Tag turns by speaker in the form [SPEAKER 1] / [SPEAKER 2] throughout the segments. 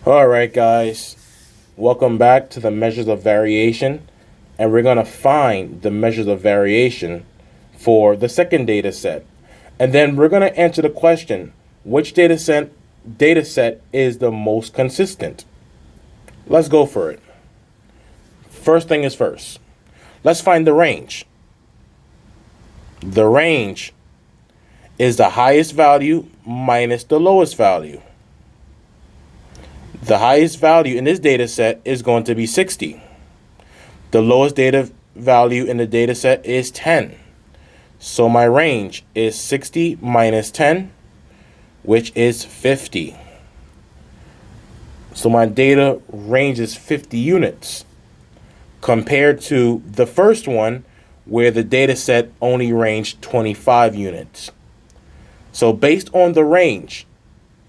[SPEAKER 1] All right, guys, welcome back to the measures of variation, and we're going to find the measures of variation for the second data set. And then we're going to answer the question, which data set is the most consistent? Let's go for it. First thing is first. Let's find the range. The range is the highest value minus the lowest value. The highest value in this data set is going to be 60. The lowest data value in the data set is 10. So my range is 60 minus 10, which is 50. So my data range is 50 units compared to the first one where the data set only ranged 25 units. So based on the range,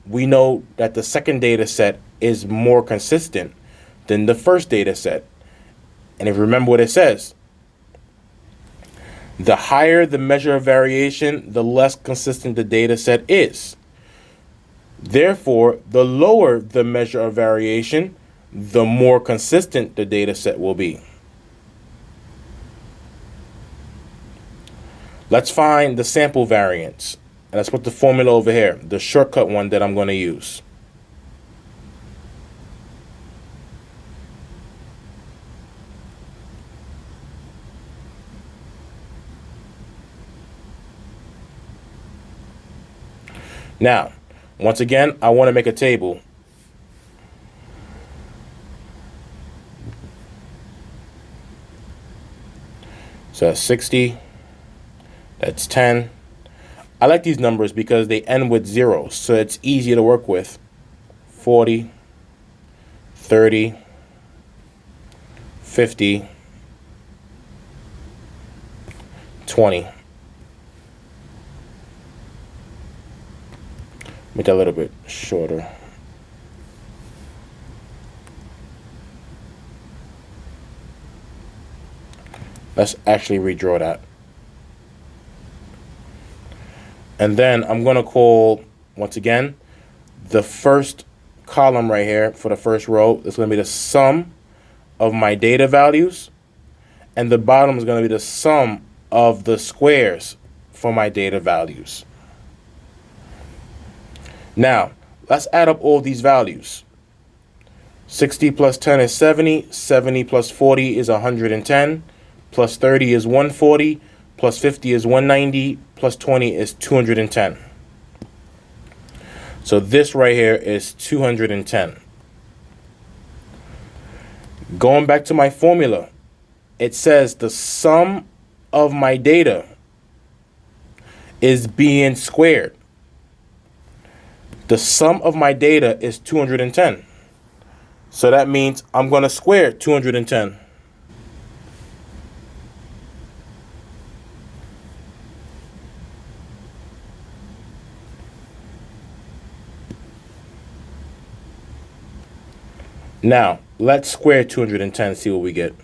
[SPEAKER 1] we know that the second data set is more consistent than the first data set. And if you remember what it says, the higher the measure of variation, the less consistent the data set is. Therefore, the lower the measure of variation, the more consistent the data set will be. Let's find the sample variance. And let's put the formula over here, the shortcut one that I'm going to use. Now, once again, I want to make a table. So that's 60, that's 10. I like these numbers because they end with zeros, so it's easier to work with. 40, 30, 50, 20. Make that a little bit shorter. Let's actually redraw that. And then I'm going to call, once again, the first column right here for the first row is going to be the sum of my data values. And the bottom is going to be the sum of the squares for my data values. Now, let's add up all these values. 60 plus 10 is 70. 70 plus 40 is 110. Plus 30 is 140. Plus 50 is 190. Plus 20 is 210. So this right here is 210. Going back to my formula, it says the sum of my data is being squared. The sum of my data is 210. So that means I'm going to square 210. Now, let's square 210, see what we get.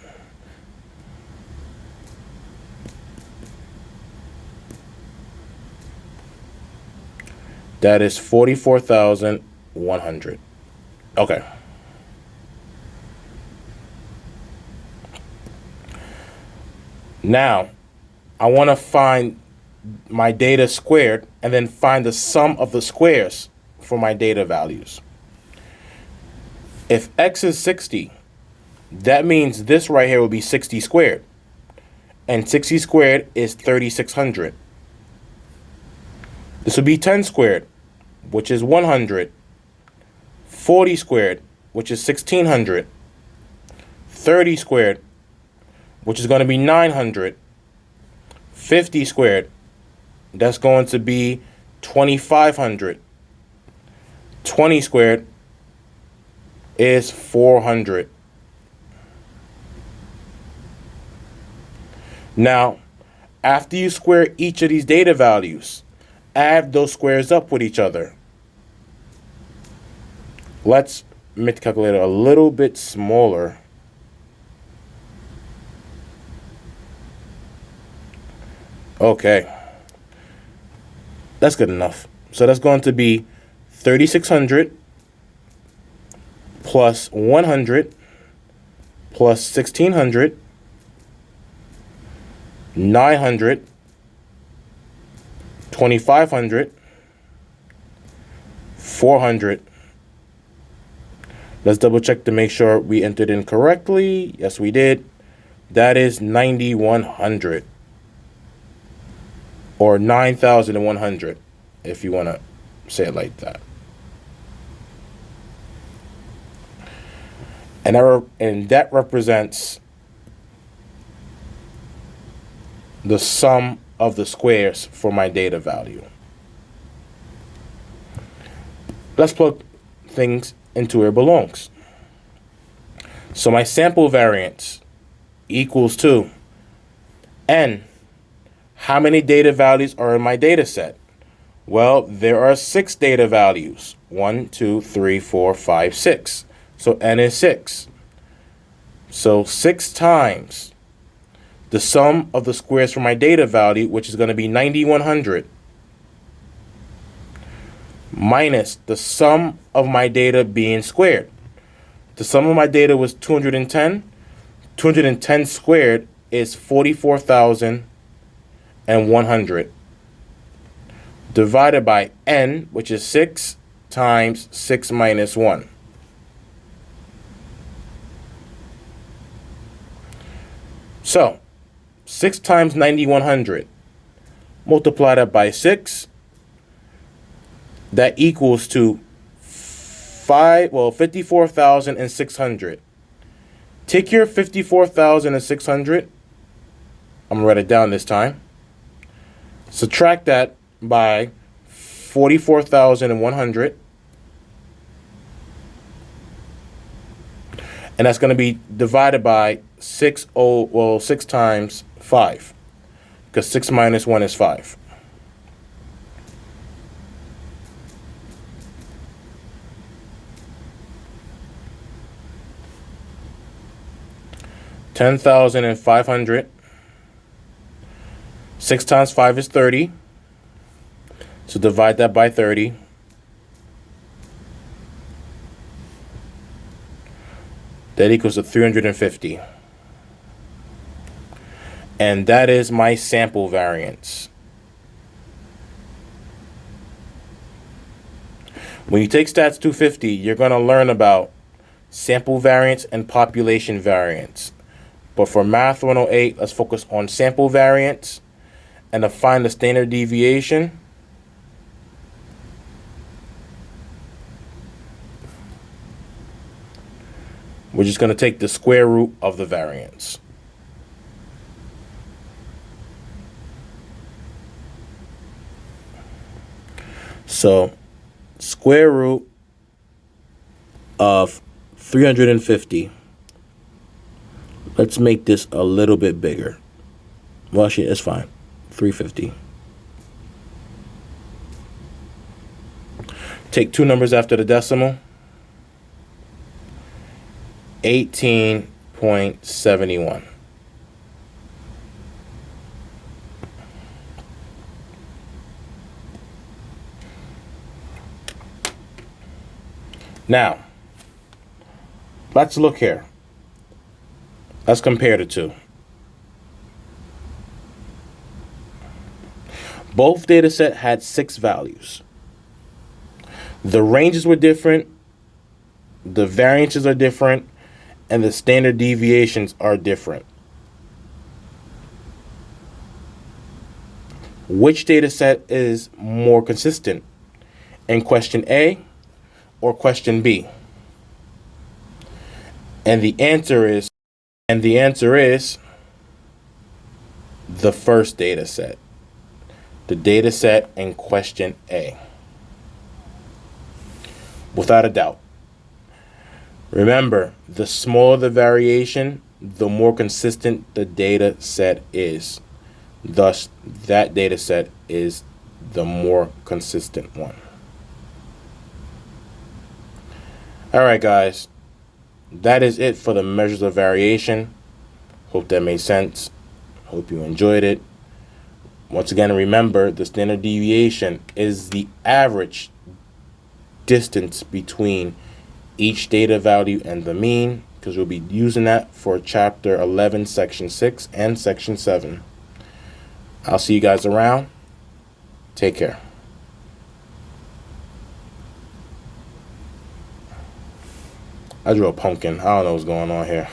[SPEAKER 1] That is 44,100. Okay. Now, I want to find my data squared and then find the sum of the squares for my data values. If x is 60, that means this right here will be 60 squared. And 60 squared is 3,600. This would be 10 squared, which is 100. 40 squared, which is 1,600. 30 squared, which is going to be 900. 50 squared, that's going to be 2,500. 20 squared is 400. Now, after you square each of these data values, add those squares up with each other. Let's make the calculator a little bit smaller. Okay. That's good enough. So that's going to be 3,600 plus 100 plus 1600, 900, 2500, 400. Let's double check to make sure we entered in correctly. Yes, we did. That is 9100, or 9100 if you want to say it like that. And that represents the sum of the squares for my data value. Let's plug things into where it belongs. So my sample variance equals to n. How many data values are in my data set? Well, there are 6 data values. 1, 2, 3, 4, 5, 6. So n is 6. So 6 times the sum of the squares for my data value, which is going to be 9100, minus the sum of my data being squared. The sum of my data was 210. 210 squared is 44,100, divided by n, which is 6 times 6 minus 1. So 6 times 9100, multiply that by 6, that equals to 54,600. Take your 54,600, I'm going to write it down this time, subtract that by 44,100, and that's going to be divided by 6 times 5, because 6 minus 1 is 5. $10,500. 6 times 5 is 30. So divide that by 30. That equals to 350. And that is my sample variance. When you take Stats 250, you're going to learn about sample variance and population variance. But for Math 108, let's focus on sample variance. And to find the standard deviation, we're just going to take the square root of the variance. So, square root of 350. Let's make this a little bit bigger. Well, actually, it's fine. 350. Take 2 numbers after the decimal. 18.71. Now, let's look here. Let's compare the two. Both data set had 6 values. The ranges were different, the variances are different, and the standard deviations are different. Which data set is more consistent? In question A or question B? And the answer is the first data set. The data set in question A. Without a doubt. Remember, the smaller the variation, the more consistent the data set is. Thus, that data set is the more consistent one. All right, guys. That is it for the measures of variation. Hope that made sense. Hope you enjoyed it. Once again, remember, the standard deviation is the average distance between each data value and the mean, because we'll be using that for chapter 11, section 6 and section 7. I'll see you guys around. Take care. I drew a pumpkin. I don't know what's going on here.